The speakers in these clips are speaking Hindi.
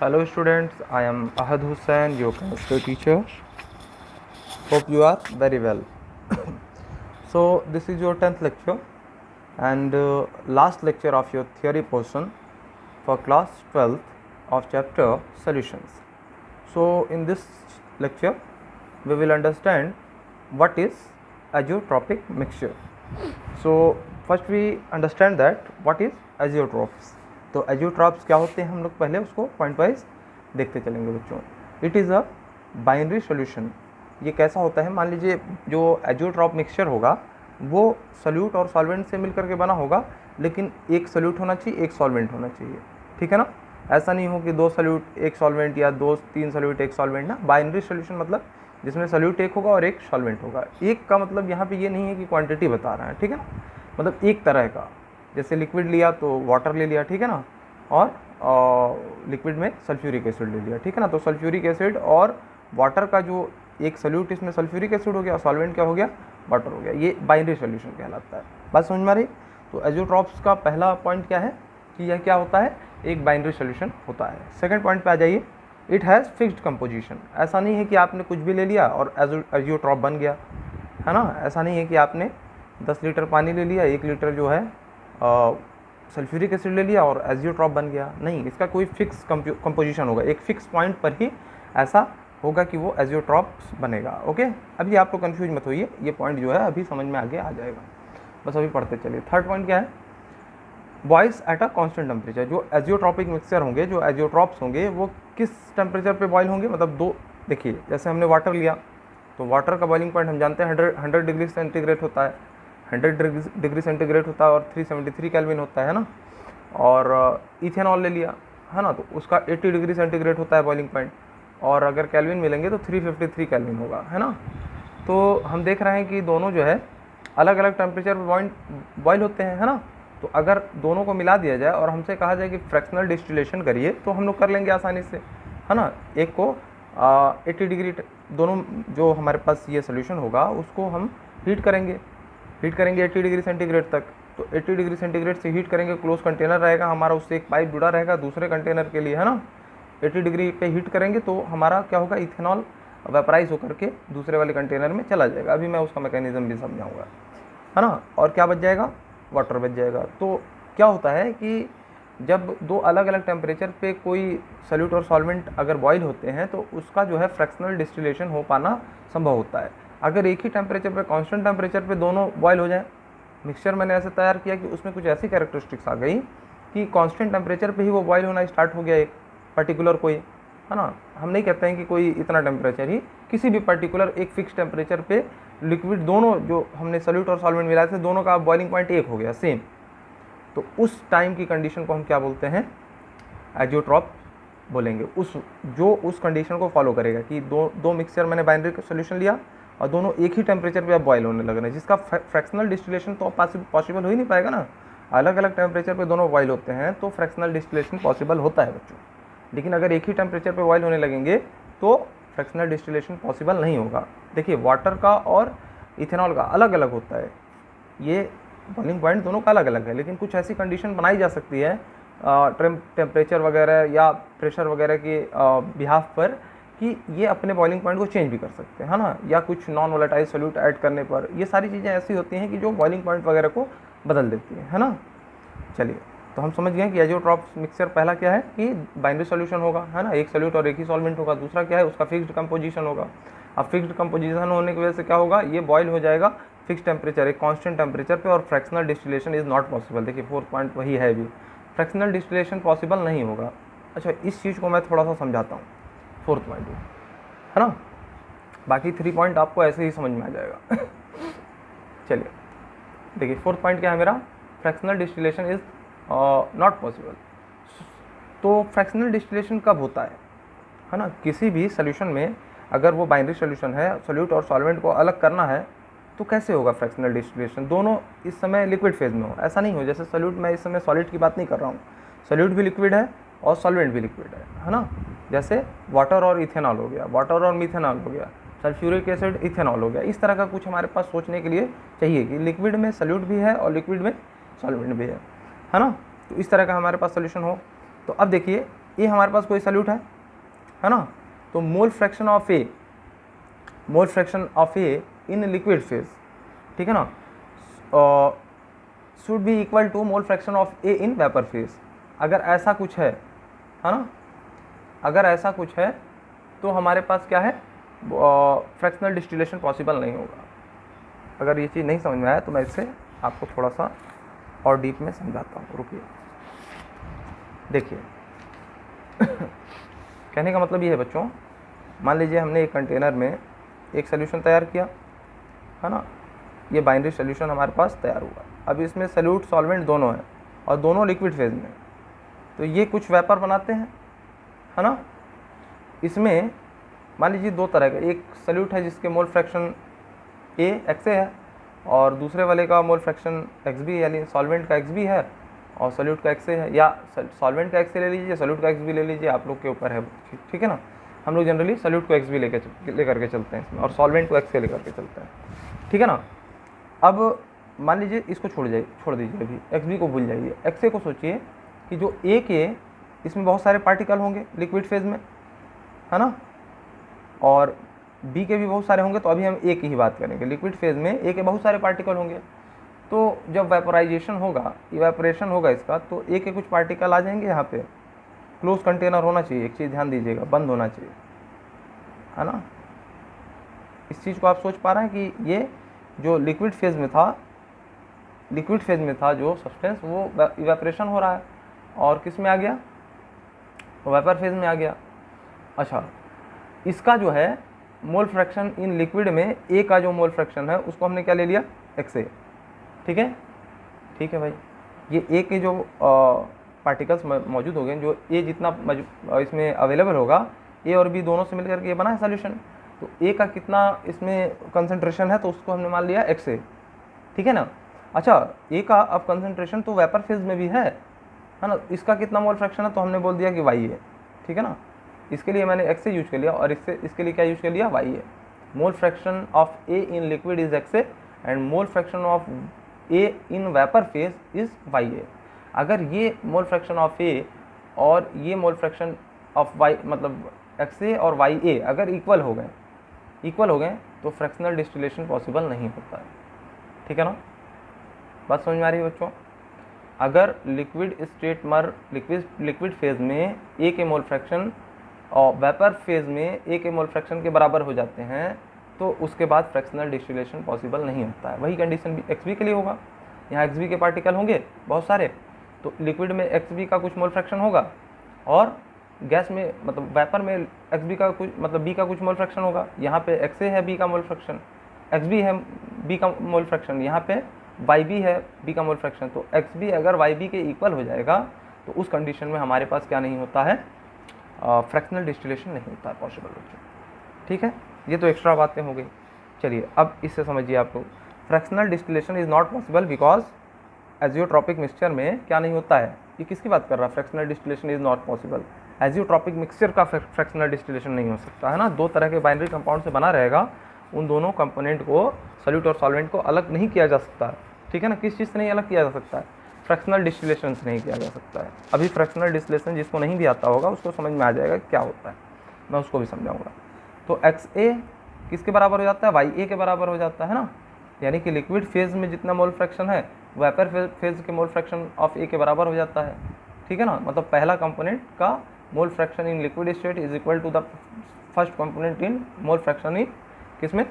Hello students, I am Ahad Hussain, your chemistry teacher. Hope you are very well. So this is your 10th lecture and last lecture of your theory portion for class 12th of chapter solutions. So in this lecture we will understand what is azeotropic mixture. So first we understand that what is azeotrophs. तो एजियोट्रॉप्स क्या होते हैं हम लोग पहले उसको पॉइंट वाइज देखते चलेंगे बच्चों. It is a binary solution. ये कैसा होता है, मान लीजिए जो एजियोट्रॉप मिक्सचर होगा वो सॉल्यूट और सॉल्वेंट से मिलकर के बना होगा, लेकिन एक सॉल्यूट होना चाहिए, एक सॉल्वेंट होना चाहिए. ठीक है ना. ऐसा नहीं हो कि दो सॉल्यूट एक सॉल्वेंट या दो तीन सॉल्यूट एक सॉल्वेंट ना. बाइनरी सॉल्यूशन मतलब जिसमें सॉल्यूट एक होगा और एक सॉल्वेंट होगा. एक का मतलब यहाँ पे ये नहीं है कि क्वांटिटी बता रहा है. ठीक है ना. मतलब एक तरह का, जैसे लिक्विड लिया तो वाटर ले लिया. ठीक है ना. और लिक्विड में सल्फ्यूरिक एसिड ले लिया. ठीक है ना. तो सल्फ्यूरिक एसिड और वाटर का जो एक सॉल्यूट, इसमें सल्फ्यूरिक एसिड हो गया और सॉल्वेंट क्या हो गया, वाटर हो गया. ये बाइनरी सॉल्यूशन कहलाता है. बात समझ में आ रही. तो एजियोट्रॉप्स का पहला पॉइंट क्या है कि यह क्या होता है, एक बाइनरी सॉल्यूशन होता है. सेकंड पॉइंट पे आ जाइए. It has fixed composition. ऐसा नहीं है कि आपने कुछ भी ले लिया और एजियोट्रॉप बन गया, है ना. ऐसा नहीं है कि आपने 10 लीटर पानी ले लिया, 1 लीटर जो है सल्फ्यूरिक एसिड ले लिया और एजियोट्रॉप बन गया. नहीं, इसका कोई फिक्स कंपोजिशन होगा. एक फिक्स पॉइंट पर ही ऐसा होगा कि वो एजियोट्रॉप्स बनेगा. ओके. अभी आप लोग कंफ्यूज मत होइए, ये पॉइंट जो है अभी समझ में आगे आ जाएगा. बस अभी पढ़ते चलिए. थर्ड पॉइंट क्या है, boils at a constant temperature. जो एजियोट्रॉपिक मिक्सचर होंगे, जो एजियोट्रॉप्स होंगे, वो किस टेम्परेचर पे बॉयल होंगे. मतलब दो, देखिए जैसे हमने वाटर लिया तो वाटर का बॉइलिंग पॉइंट हम जानते हैं 100 डिग्री सेंटीग्रेड होता है. 100 डिग्री सेंटीग्रेड होता है और 373 केल्विन होता है ना. और इथेनॉल ले लिया, है ना, तो उसका 80 डिग्री सेंटीग्रेड होता है बॉइलिंग पॉइंट, और अगर केल्विन मिलेंगे तो 353 केल्विन होगा, है ना. तो हम देख रहे हैं कि दोनों जो है अलग अलग टेम्परेचर पर बॉयल होते हैं, है ना. तो अगर दोनों को मिला दिया जाए और हमसे कहा जाए कि फ्रैक्शनल डिस्टिलेशन करिए तो हम लोग कर लेंगे आसानी से, है ना. एक को 80 डिग्री, दोनों जो हमारे पास ये सोल्यूशन होगा उसको हम हीट करेंगे 80 डिग्री सेंटीग्रेड तक. तो 80 डिग्री सेंटीग्रेड से हीट करेंगे, क्लोज कंटेनर रहेगा हमारा, उससे एक पाइप जुड़ा रहेगा दूसरे कंटेनर के लिए, है ना. 80 डिग्री पे हीट करेंगे तो हमारा क्या होगा, इथेनॉल वेपराइज होकर के दूसरे वाले कंटेनर में चला जाएगा. अभी मैं उसका मैकेनिज्म भी समझाऊंगा, है ना. और क्या बच जाएगा, वाटर बच जाएगा. तो क्या होता है कि जब दो अलग अलग टेम्परेचर पे कोई सॉल्यूट और सॉल्वेंट अगर बॉयल होते हैं तो उसका जो है फ्रैक्शनल डिस्टिलेशन हो पाना संभव होता है. अगर एक ही टेम्परेचर पे, कांस्टेंट टेम्परेचर पे दोनों बॉयल हो जाए, मिक्सचर मैंने ऐसे तैयार किया कि उसमें कुछ ऐसी कैरेक्टरिस्टिक्स आ गई कि कांस्टेंट टेम्परेचर पे ही वो बॉयल होना स्टार्ट हो गया, एक पर्टिकुलर कोई, है ना. हम नहीं कहते हैं कि कोई इतना टेम्परेचर ही, किसी भी पर्टिकुलर एक फिक्स टेम्परेचर पे लिक्विड, दोनों जो हमने सॉल्यूट और सॉल्वेंट मिलाए थे दोनों का बॉइलिंग पॉइंट एक हो गया, सेम. तो उस टाइम की कंडीशन को हम क्या बोलते हैं, एजियोट्रॉप बोलेंगे. उस कंडीशन को फॉलो करेगा कि दो मिक्सचर मैंने बाइनरी का सोल्यूशन लिया और दोनों एक ही टेम्परेचर पे अब बॉयल होने लग रहे हैं, जिसका फ्रैक्शनल डिस्टिलेशन तो पॉसिबल हो ही नहीं पाएगा ना. अलग अलग टेम्परेचर पे दोनों बॉयल होते हैं तो फ्रैक्शनल डिस्टिलेशन पॉसिबल होता है बच्चों. लेकिन अगर एक ही टेम्परेचर पे बॉयल होने लगेंगे तो फ्रैक्शनल डिस्टिलेशन पॉसिबल नहीं होगा. देखिए वाटर का और इथेनॉल का अलग अलग होता है, ये बॉइलिंग पॉइंट दोनों का अलग अलग है, लेकिन कुछ ऐसी कंडीशन बनाई जा सकती है टेम्परेचर वगैरह या प्रेशर वगैरह के बिहाफ पर कि ये अपने बॉइलिंग पॉइंट को चेंज भी कर सकते हैं, है ना. या कुछ नॉन वोलेटाइल सॉल्यूट ऐड करने पर ये सारी चीज़ें ऐसी होती हैं कि जो बॉइलिंग पॉइंट वगैरह को बदल देती हैं, है ना. चलिए, तो हम समझ गए कि एजियोट्रॉप मिक्सचर पहला क्या है कि बाइनरी सॉल्यूशन होगा, है ना, एक सॉल्यूट और एक ही सॉल्वेंट होगा. दूसरा क्या है, उसका फिक्स्ड कंपोजिशन होगा. अब फिक्स्ड कंपोजिशन होने की वजह से क्या होगा, ये बॉयल हो जाएगा फिक्स टेम्परेचर, एक कांस्टेंट टेम्परेचर पे, और fractional distillation is not possible. देखिए फोर्थ पॉइंट वही है भी, फ्रैक्शनल डिस्टिलेशन पॉसिबल नहीं होगा. अच्छा, इस चीज़ को मैं थोड़ा सा समझाता हूँ. फोर्थ पॉइंट है ना, बाकी 3 पॉइंट आपको ऐसे ही समझ में आ जाएगा. चलिए देखिए, फोर्थ पॉइंट क्या है मेरा, fractional distillation is not possible. तो फ्रैक्शनल डिस्टिलेशन कब होता है ना. किसी भी सोल्यूशन में अगर वो बाइनरी सोल्यूशन है, सॉल्यूट और सॉल्वेंट को अलग करना है तो कैसे होगा फ्रैक्शनल डिस्टिलेशन, दोनों इस समय लिक्विड फेज में हो. ऐसा नहीं हो जैसे सॉल्यूट, मैं इस समय सॉलिड की बात नहीं कर रहा हूँ, सॉल्यूट भी लिक्विड है और सॉल्वेंट भी लिक्विड है ना. जैसे वाटर और इथेनॉल हो गया, वाटर और मिथेनॉल हो गया, सल्फ्यूरिक एसिड इथेनॉल हो गया. इस तरह का कुछ हमारे पास सोचने के लिए चाहिए कि लिक्विड में सॉल्यूट भी है और लिक्विड में सॉल्वेंट भी है ना. तो इस तरह का हमारे पास सोल्यूशन हो. तो अब देखिए ए हमारे पास कोई सॉल्यूट है ना, तो mole fraction of A in liquid phase, ठीक है ना, should be equal to mole fraction of A in vapour phase. अगर ऐसा कुछ है ना, अगर ऐसा कुछ है तो हमारे पास क्या है, फ्रैक्शनल डिस्टिलेशन पॉसिबल नहीं होगा। अगर ये चीज़ नहीं समझ में आया तो मैं इससे आपको थोड़ा सा और डीप में समझाता हूँ, रुकिए। देखिए कहने का मतलब ये है बच्चों, मान लीजिए हमने एक कंटेनर में एक सोल्यूशन तैयार किया है ना, ये बाइनरी सोल्यूशन हमारे पास तैयार हुआ। अब इसमें सॉल्यूट सॉल्वेंट दोनों हैं और दोनों लिक्विड फेज में, तो ये कुछ वेपर बनाते हैं है ना। इसमें मान लीजिए दो तरह का, एक सॉल्यूट है जिसके मोल फ्रैक्शन XA है और दूसरे वाले का मोल फ्रैक्शन XB, यानी सॉल्वेंट का XB है और सॉल्यूट का XA है, या सॉल्वेंट का XA ले लीजिए, सॉल्यूट का XB ले लीजिए, आप लोग के ऊपर है, ठीक है ना। हम लोग जनरली सॉल्यूट को XB लेकर के चलते हैं इसमें और सॉल्वेंट को XA लेकर के चलते हैं, ठीक है ना। अब मान लीजिए इसको छोड़ दीजिए, अभी XB को भूल जाइए, XA को सोचिए कि जो A के इसमें बहुत सारे पार्टिकल होंगे लिक्विड फेज में है ना, और B के भी बहुत सारे होंगे, तो अभी हम A की ही बात करेंगे। लिक्विड फेज में A के बहुत सारे पार्टिकल होंगे, तो जब वेपोराइजेशन होगा, इवेपोरेशन होगा इसका, तो A के कुछ पार्टिकल आ जाएंगे यहाँ पे। क्लोज कंटेनर होना चाहिए, एक चीज़ ध्यान दीजिएगा, बंद होना चाहिए है ना। इस चीज़ को आप सोच पा रहे हैं कि ये जो लिक्विड फेज में था जो सब्सटेंस, वो इवेपोरेशन हो रहा है और किस में आ गया, वेपर फेज में आ गया। अच्छा, इसका जो है मोल फ्रैक्शन इन लिक्विड में A का जो मोल फ्रैक्शन है उसको हमने क्या ले लिया, XA, ठीक है भाई। ये A के जो पार्टिकल्स मौजूद हो गए, जो A जितना इसमें अवेलेबल होगा, A और B दोनों से मिलकर के ये बना है सोल्यूशन, तो A का कितना इसमें कंसंट्रेशन है तो उसको हमने मान लिया XA, ठीक है ना। अच्छा, A का अब कंसंट्रेशन तो वेपर फेज में भी है ना, इसका कितना मोल फ्रैक्शन है तो हमने बोल दिया कि YA, ठीक है ना। इसके लिए मैंने XA यूज कर लिया और इसके लिए क्या यूज कर लिया, YA। Mole fraction of A in liquid is XA and mole fraction of A in vapour phase is YA। अगर ये मोल फ्रैक्शन ऑफ A और ये मोल फ्रैक्शन ऑफ Y, मतलब XA और YA अगर इक्वल हो गए तो फ्रैक्शनल डिस्टिलेशन पॉसिबल नहीं होता है, ठीक है ना। बात समझ में आ रही है बच्चों। अगर लिक्विड फेज में A के मोल फ्रैक्शन और वेपर फेज में A के मोल फ्रैक्शन के बराबर हो जाते हैं तो उसके बाद फ्रैक्शनल डिस्टिलेशन पॉसिबल नहीं होता है। वही कंडीशन भी XB के लिए होगा। यहाँ XB के पार्टिकल होंगे बहुत सारे, तो लिक्विड में XB का कुछ मोल फ्रैक्शन होगा और गैस में, मतलब वेपर में XB का कुछ, मतलब B का कुछ मोल फ्रैक्शन होगा। यहाँ पे XA है B का मोल फ्रैक्शन, XB है B का मोल फ्रैक्शन, यहाँ पे YB है B का मोल फ्रैक्शन। तो XB अगर YB के इक्वल हो जाएगा तो उस कंडीशन में हमारे पास क्या नहीं होता है, फ्रैक्शनल डिस्टिलेशन नहीं होता है पॉसिबल बच्चों, ठीक है। ये तो एक्स्ट्रा बातें हो गई। चलिए अब इससे समझिए आप लोग, fractional distillation is not possible because azeotropic mixture में क्या नहीं होता है। ये किसकी बात कर रहा है, fractional distillation is not possible. Azeotropic mixture का फ्रैक्शनल डिस्टिलेशन नहीं हो सकता है ना। दो तरह के बाइनरी कंपाउंड से बना रहेगा, उन दोनों कंपोनेंट को, सॉल्यूट और सॉल्वेंट को अलग नहीं किया जा सकता है, ठीक है ना। किस चीज़ से नहीं अलग किया जा सकता है, फ्रैक्शनल डिस्टिलेशन से नहीं किया जा सकता है। अभी फ्रैक्शनल डिस्टिलेशन जिसको नहीं भी आता होगा उसको समझ में आ जाएगा क्या होता है, मैं उसको भी समझाऊंगा। तो XA किसके बराबर हो जाता है, YA के बराबर हो जाता है ना। यानी कि लिक्विड फेज में जितना मोल फ्रैक्शन है वेपर फेज के मोल फ्रैक्शन ऑफ A के बराबर हो जाता है, ठीक है ना। मतलब पहला कंपोनेंट का mole fraction in liquid state is equal to the first component in mole fraction in किसमें,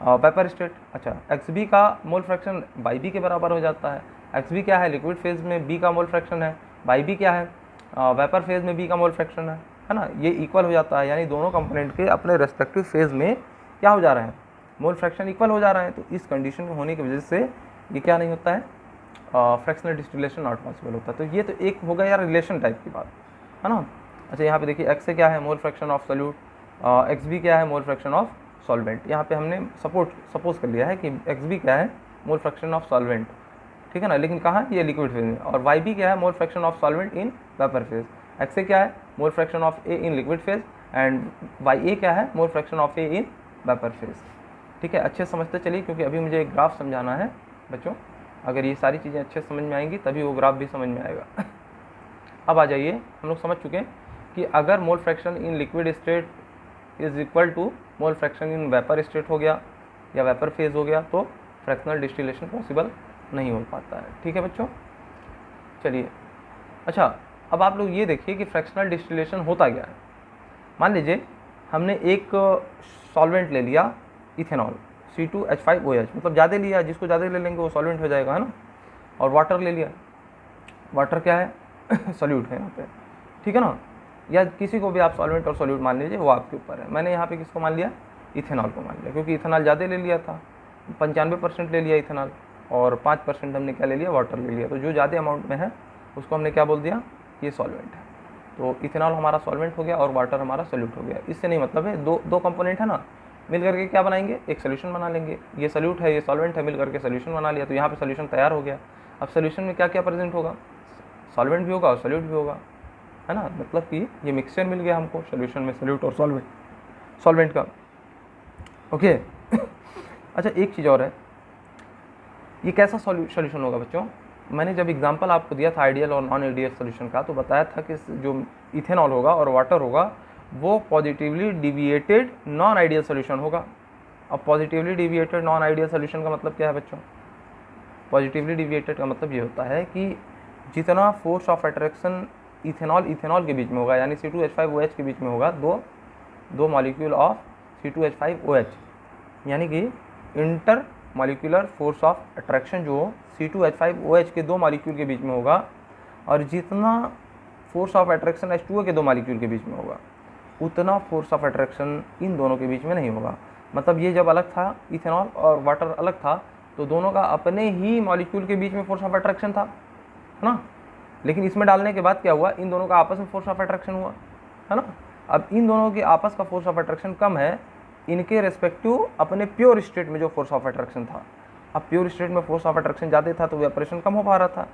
वेपर स्टेट। अच्छा, XB का मोल फ्रैक्शन YB के बराबर हो जाता है। XB क्या है, लिक्विड फेज में B का मोल फ्रैक्शन है, YB क्या है, वेपर फेज में B का मोल फ्रैक्शन है ना। ये इक्वल हो जाता है, यानी दोनों कंपोनेंट के अपने रेस्पेक्टिव फेज में क्या हो जा रहे हैं, मोल फ्रैक्शन इक्वल हो जा रहे हैं। तो इस कंडीशन में होने की वजह से ये क्या नहीं होता है, फ्रैक्शनल डिस्टिलेशन नॉट पॉसिबल होता है। तो ये तो एक हो गया यार रिलेशन टाइप की बात है ना। अच्छा, यहाँ पे देखिए XA क्या है, मोल फ्रैक्शन ऑफ सॉल्यूट, XB क्या है, मोल फ्रैक्शन ऑफ सॉल्वेंट। यहाँ पे हमने सपोज कर लिया है कि XB क्या है, मोल फ्रैक्शन ऑफ सॉल्वेंट, ठीक है ना। लेकिन कहाँ, ये लिक्विड फेज में। और YB क्या है, मोल fraction of solvent in vapour phase. XA क्या है, मोल fraction of A in liquid phase and YA क्या है, मोल fraction of A in vapour phase, ठीक है। अच्छे समझते चलिए, क्योंकि अभी मुझे एक ग्राफ समझाना है बच्चों। अगर ये सारी चीज़ें अच्छे समझ में आएंगी तभी वो ग्राफ भी समझ में आएगा। अब आ जाइए, हम लोग समझ चुके हैं कि अगर mole fraction in liquid state is equal to mole fraction in vapour state हो गया या वेपर फेज हो गया तो फ्रैक्शनल डिस्टिलेशन पॉसिबल नहीं हो पाता है। ठीक है बच्चों, चलिए। अच्छा, अब आप लोग ये देखिए कि फ्रैक्शनल डिस्टिलेशन होता क्या है। मान लीजिए हमने एक सॉल्वेंट ले लिया इथेनॉल C2H5OH, मतलब ज़्यादा लिया, जिसको ज़्यादा ले लेंगे वो सॉल्वेंट हो जाएगा, है ना। और वाटर ले लिया, वाटर क्या है सॉल्यूट है यहाँ पे, ठीक है ना। या किसी को भी आप सॉल्वेंट और सॉल्यूट मान लीजिए, वो आपके ऊपर है। मैंने यहाँ पे किसको मान लिया, इथेनॉल को मान लिया, क्योंकि इथेनॉल ज़्यादा ले लिया था, 95% ले लिया इथेनॉल, और 5% हमने क्या ले लिया, वाटर ले लिया। तो जो ज़्यादा अमाउंट में है उसको हमने क्या बोल दिया, ये सॉल्वेंट है। तो इथेनॉल हमारा सॉल्वेंट हो गया और वाटर हमारा सोल्यूट हो गया। इससे नहीं मतलब है, दो कंपोनेंट है ना, मिल करके क्या बनाएंगे, एक सोल्यूशन बना लेंगे। ये सोल्यूट है, ये सॉल्वेंट है, मिल करके सोल्यूशन बना लिया, तो यहाँ पे सोल्यूशन तैयार हो गया। अब सोल्यूशन में क्या क्या प्रेजेंट होगा, सॉल्वेंट भी होगा और सोल्यूट भी होगा, है ना। मतलब कि ये मिक्सचर मिल गया हमको सोल्यूशन में, सोल्यूट और सॉल्वेंट का। ओके अच्छा, एक चीज़ और है, ये कैसा सॉल्यूशन होगा बच्चों। मैंने जब एग्जांपल आपको दिया था आइडियल और नॉन आइडियल सोल्यूशन का, तो बताया था कि जो इथेनॉल होगा और वाटर होगा वो positively deviated non ideal solution होगा। अब positively deviated non ideal solution का मतलब क्या है बच्चों, पॉजिटिवली डिविएटेड का मतलब ये होता है कि जितना फोर्स ऑफ अट्रैक्शन इथेनॉल के बीच में होगा, यानी C2H5OH के बीच में होगा, दो मॉलिक्यूल ऑफ C2H5OH, यानी कि inter molecular force of attraction जो C2H5OH के दो मॉलिक्यूल के बीच में होगा, और जितना फोर्स ऑफ अट्रैक्शन H2O के दो मॉलिक्यूल के बीच में होगा, उतना फोर्स ऑफ अट्रैक्शन इन दोनों के बीच में नहीं होगा। मतलब ये जब अलग था, इथेनॉल और वाटर अलग था, तो दोनों का अपने ही मॉलिक्यूल के बीच में फोर्स ऑफ अट्रैक्शन था, है ना। लेकिन इसमें डालने के बाद क्या हुआ, इन दोनों का आपस में फोर्स ऑफ अट्रैक्शन हुआ, है ना। अब इन दोनों के आपस का फोर्स ऑफ अट्रैक्शन कम है इनके रेस्पेक्टिव अपने प्योर स्टेट में जो फोर्स ऑफ अट्रैक्शन था। अब प्योर स्टेट में फोर्स ऑफ अट्रैक्शन ज़्यादा था तो इवेपोरेशन कम हो पा रहा था,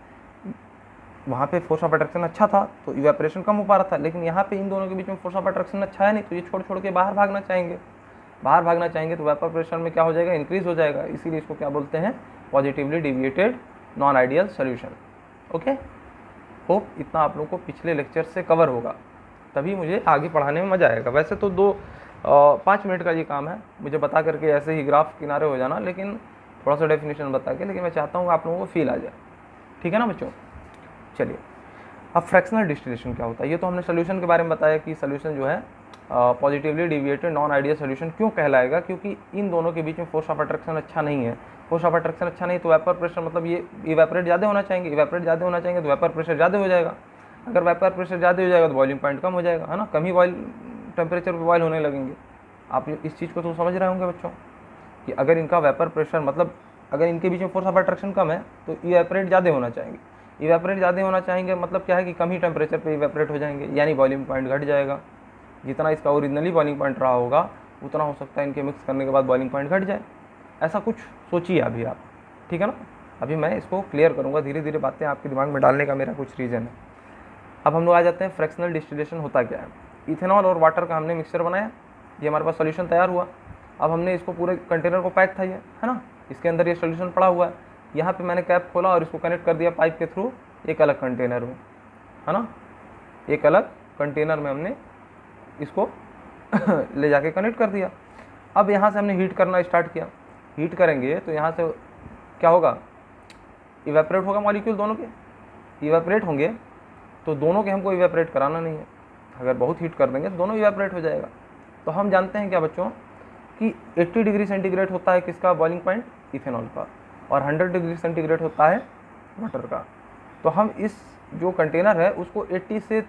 वहाँ पे फोर्स ऑफ अट्रैक्शन अच्छा था तो इवेपोरेशन कम हो पा रहा था। लेकिन यहाँ पे इन दोनों के बीच में फोर्स ऑफ अट्रैक्शन अच्छा है नहीं, तो ये छोड़ के बाहर भागना चाहेंगे तो वेपर प्रेशर में क्या हो जाएगा, इंक्रीज हो जाएगा। इसीलिए इसको क्या बोलते हैं, positively deviated non ideal solution. Okay, hope इतना आप लोगों को पिछले लेक्चर से कवर होगा, तभी मुझे आगे पढ़ाने में मज़ा आएगा। वैसे तो 5 मिनट का ये काम है मुझे बता करके ऐसे ही ग्राफ किनारे हो जाना, लेकिन थोड़ा सा डेफिनेशन बता के, लेकिन मैं चाहता हूँ आप लोगों को फील आ जाए, ठीक है ना बच्चों। चलिए, अब फ्रैक्शनल डिस्टिलेशन क्या होता है, ये तो हमने सोल्यूशन के बारे में बताया कि सोल्यूशन जो है positively deviated non ideal solution क्यों कहलाएगा, क्योंकि इन दोनों के बीच में फोर्स ऑफ अट्रैक्शन अच्छा नहीं है। फोर्स ऑफ अट्रैक्शन अच्छा नहीं तो वेपर प्रेशर, मतलब ये इवेपोरेट ज़्यादा होना चाहेंगे, तो वेपर प्रेशर ज़्यादा हो जाएगा। अगर वेपर प्रेशर ज़्यादा हो जाएगा तो बॉइलिंग पॉइंट कम हो जाएगा, है ना, कम ही बॉइल टेम्परेचर पर बॉइल होने लगेंगे। आप इस चीज़ को तो समझ रहे होंगे बच्चों कि अगर इनका वेपर प्रेशर, मतलब अगर इनके बीच में फोर्स ऑफ अट्रैक्शन कम है तो इवेपोरेट ज़्यादा होना चाहेंगे, मतलब क्या है कि कम ही टेम्परेचर पे इवेपोरेट हो जाएंगे, यानी बॉइलिंग पॉइंट घट जाएगा। जितना इसका ओरिजिनली बॉइलिंग पॉइंट रहा होगा उतना हो सकता है इनके मिक्स करने के बाद बॉइलिंग पॉइंट घट जाए। ऐसा कुछ सोचिए अभी आप, ठीक है ना। अभी मैं इसको क्लियर करूँगा, धीरे धीरे बातें आपके दिमाग में डालने का मेरा कुछ रीज़न है। अब हम लोग आ जाते हैं फ्रैक्शनल डिस्टिलेशन होता क्या है। इथेनॉल और वाटर का हमने मिक्सचर बनाया, ये हमारे पास सॉल्यूशन तैयार हुआ। अब हमने इसको पूरे कंटेनर को पैक था ये, है ना, इसके अंदर ये सॉल्यूशन पड़ा हुआ है। यहाँ पे मैंने कैप खोला और इसको कनेक्ट कर दिया पाइप के थ्रू एक अलग कंटेनर में, है ना, एक अलग कंटेनर में हमने इसको ले जाके कनेक्ट कर दिया। अब यहाँ से हमने हीट करना स्टार्ट किया। हीट करेंगे तो यहाँ से क्या होगा, इवेपोरेट होगा मॉलिक्यूल, दोनों के इवेपोरेट होंगे, तो दोनों के हमको इवेपोरेट कराना नहीं है। अगर बहुत हीट कर देंगे तो दोनों इवेपोरेट हो जाएगा। तो हम जानते हैं क्या बच्चों कि 80 डिग्री सेंटीग्रेड होता है किसका बॉइलिंग पॉइंट, इथेनॉल का, और 100 डिग्री सेंटीग्रेड होता है वाटर का। तो हम इस जो कंटेनर है उसको 80 से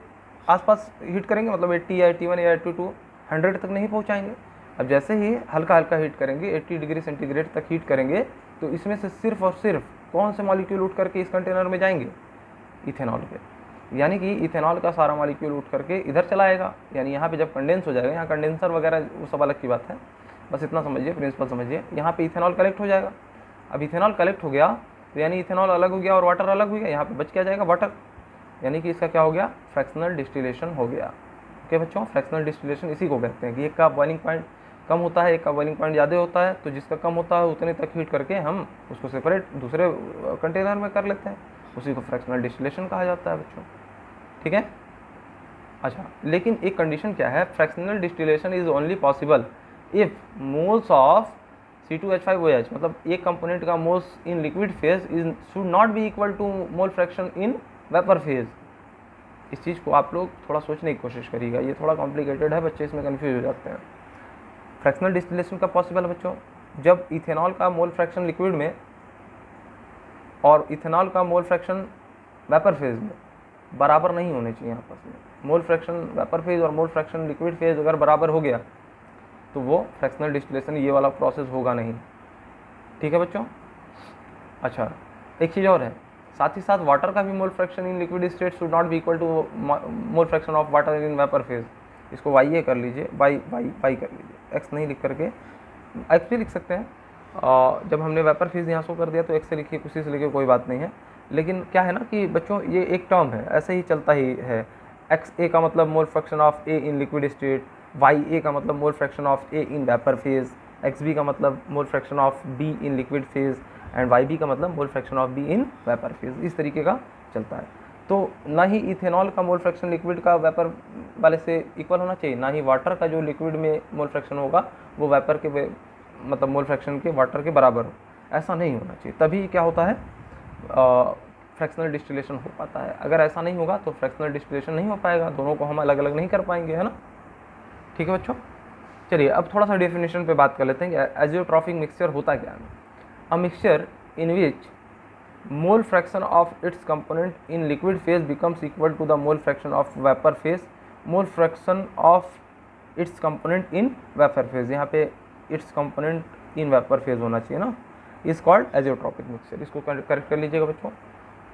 आसपास हीट करेंगे, मतलब 80 या 81 या 82, 100 तक नहीं पहुंचाएंगे। अब जैसे ही हल्का हल्का हीट करेंगे, 80 डिग्री सेंटीग्रेड तक हीट करेंगे, तो इसमें से सिर्फ और सिर्फ कौन से मॉलिक्यूल उठ करके इस कंटेनर में जाएंगे, इथेनॉल के। यानी कि इथेनॉल का सारा मॉलिक्यूल उठ करके इधर चला आएगा, यानी यहाँ पे जब कंडेंस हो जाएगा, यहाँ कंडेंसर वगैरह वो सब अलग की बात है, बस इतना समझिए, प्रिंसिपल समझिए। यहाँ पे इथेनॉल कलेक्ट हो जाएगा। अब इथेनॉल कलेक्ट हो गया तो यानी इथेनॉल अलग हो गया और वाटर अलग हो गया, यहाँ पे बच क्या जाएगा, वाटर, यानी कि इसका क्या हो गया, फ्रैक्शनल डिस्टिलेशन हो गया। ओके बच्चों, फ्रैक्शनल डिस्टिलेशन इसी को कहते हैं कि एक का बॉइलिंग पॉइंट कम होता है, एक का बॉइलिंग पॉइंट ज़्यादा होता है, तो जिसका कम होता है उतने तक हीट करके हम उसको सेपरेट दूसरे कंटेनर में कर लेते हैं, उसी को फ्रैक्शनल डिस्टिलेशन कहा जाता है बच्चों, ठीक है। अच्छा, लेकिन एक कंडीशन क्या है, fractional distillation is only possible if moles of C2H5OH, मतलब एक कंपोनेंट का moles in liquid phase is should not be equal to mole fraction in vapour phase. इस चीज़ को आप लोग थोड़ा सोचने की कोशिश करिएगा, ये थोड़ा कॉम्प्लिकेटेड है, बच्चे इसमें कंफ्यूज हो जाते हैं। फ्रैक्शनल डिस्टिलेशन कब पॉसिबल है बच्चों, जब इथेनॉल का मोल फ्रैक्शन लिक्विड में और इथेनॉल का मोल फ्रैक्शन वेपर फेज में बराबर नहीं होने चाहिए आपस में। मोल फ्रैक्शन वेपर फेज और मोल फ्रैक्शन लिक्विड फेज अगर बराबर हो गया तो वो फ्रैक्शनल डिस्टिलेशन ये वाला प्रोसेस होगा नहीं। ठीक है बच्चों। अच्छा, एक चीज़ और है, साथ ही साथ वाटर का भी mole fraction in liquid state should not be equal to mole fraction of water in vapour phase. इसको वाई ए कर लीजिए, वाई कर लीजिए, एक्स नहीं लिख करके एक्स भी लिख सकते हैं। जब हमने वेपर फेज यहाँ शो कर दिया तो एक्स से लिखिए, कुछ से लिखिए, कोई बात नहीं है। लेकिन क्या है ना कि बच्चों ये एक टर्म है, ऐसे ही चलता ही है। एक्स ए का मतलब mole fraction of A in liquid state, Y A का मतलब mole fraction of A in vapour phase, X B का मतलब mole fraction of B in liquid phase and Y B का मतलब mole fraction of B in vapour phase. इस तरीके का चलता है। तो ना ही इथेनॉल का मोल फ्रैक्शन लिक्विड का वेपर वाले से इक्वल होना चाहिए, ना ही वाटर का जो लिक्विड में मोल फ्रैक्शन होगा वो वेपर के मतलब मोल फ्रैक्शन के वाटर के बराबर हो, ऐसा नहीं होना चाहिए। तभी क्या होता है, फ्रैक्शनल डिस्टिलेशन हो पाता है। अगर ऐसा नहीं होगा तो फ्रैक्शनल डिस्टिलेशन नहीं हो पाएगा, दोनों को हम अलग अलग नहीं कर पाएंगे, है ना। ठीक है बच्चों। चलिए अब थोड़ा सा डेफिनेशन पे बात कर लेते हैं कि एजियोट्रॉपिक मिक्सचर होता क्या है। A mixture in which mole fraction of its component in liquid phase becomes equal to the mole fraction of vapour phase, mole fraction of its component in vapour phase. यहाँ पे its component in vapour phase होना चाहिए ना, इज कॉल्ड एजियोट्रॉपिक मिक्सचर। इसको करेक्ट कर लीजिएगा बच्चों,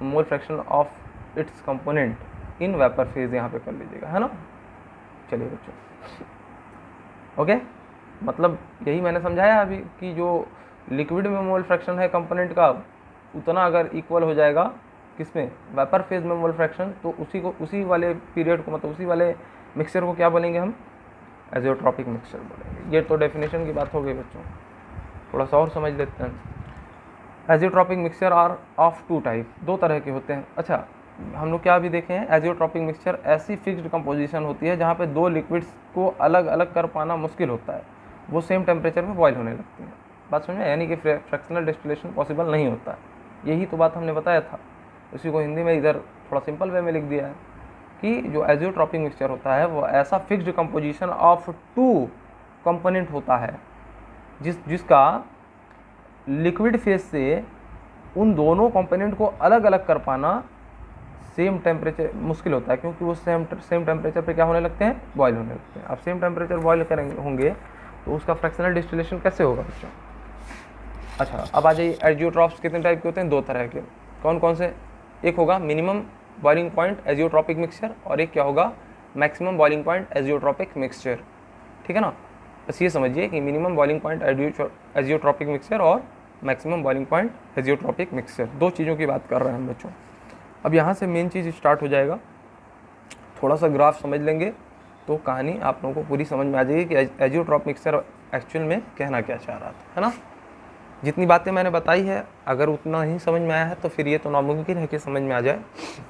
mole fraction of its component in vapour phase यहाँ पे कर लीजिएगा, है ना। चलिए बच्चों, ओके। मतलब यही मैंने समझाया अभी कि जो लिक्विड में मोल फ्रैक्शन है कंपोनेंट का, उतना अगर इक्वल हो जाएगा किसमें, वेपर फेज में मोल फ्रैक्शन, तो उसी वाले पीरियड को, मतलब उसी वाले मिक्सचर को क्या बोलेंगे हम, एजियोट्रॉपिक मिक्सचर बोलेंगे। ये तो डेफिनेशन की बात हो गई बच्चों, थोड़ा सा और समझ लेते हैं। Azeotropic mixture are of two type, दो तरह के होते हैं। अच्छा, हम लोग क्या भी देखे हैं, एजियोट्रॉपिक मिक्सचर ऐसी फिक्स्ड कंपोजिशन होती है जहाँ पे दो लिक्विड्स को अलग अलग कर पाना मुश्किल होता है, वो सेम टेम्परेचर पे बॉयल होने लगती हैं। बात समझ में, यानी कि फ्रैक्शनल डिस्टिलेशन पॉसिबल नहीं होता है। यही तो बात हमने बताया था, उसी को हिंदी में इधर थोड़ा सिंपल वे में लिख दिया है कि जो एजियोट्रॉपिक मिक्सचर होता है वो ऐसा fixed composition of two component होता है जिसका लिक्विड फेज से उन दोनों कंपोनेंट को अलग अलग कर पाना सेम टेम्परेचर मुश्किल होता है, क्योंकि वो सेम टेम्परेचर पे क्या होने लगते हैं, बॉयल होने लगते हैं। अब सेम टेम्परेचर बॉयल करेंगे होंगे तो उसका फ्रैक्शनल डिस्टिलेशन कैसे होगा बच्चों। अच्छा, अब आ जाइए, एजियोट्रॉप्स कितने टाइप के होते हैं, दो तरह के। कौन कौन से, एक होगा minimum boiling point azeotropic mixture और एक क्या होगा, maximum boiling point azeotropic mixture. ठीक है ना, बस ये समझिए कि minimum boiling point azeotropic mixture और maximum boiling point azeotropic mixture, दो चीज़ों की बात कर रहे हैं हम बच्चों। अब यहाँ से मेन चीज़ स्टार्ट हो जाएगा, थोड़ा सा ग्राफ समझ लेंगे तो कहानी आप लोगों को पूरी समझ में आ जाएगी कि एजियोट्रॉपिक मिक्सचर एक्चुअल में कहना क्या चाह रहा था, है ना। जितनी बातें मैंने बताई है, अगर उतना ही समझ में आया है तो फिर ये तो नामुमकिन है कि समझ में आ जाए,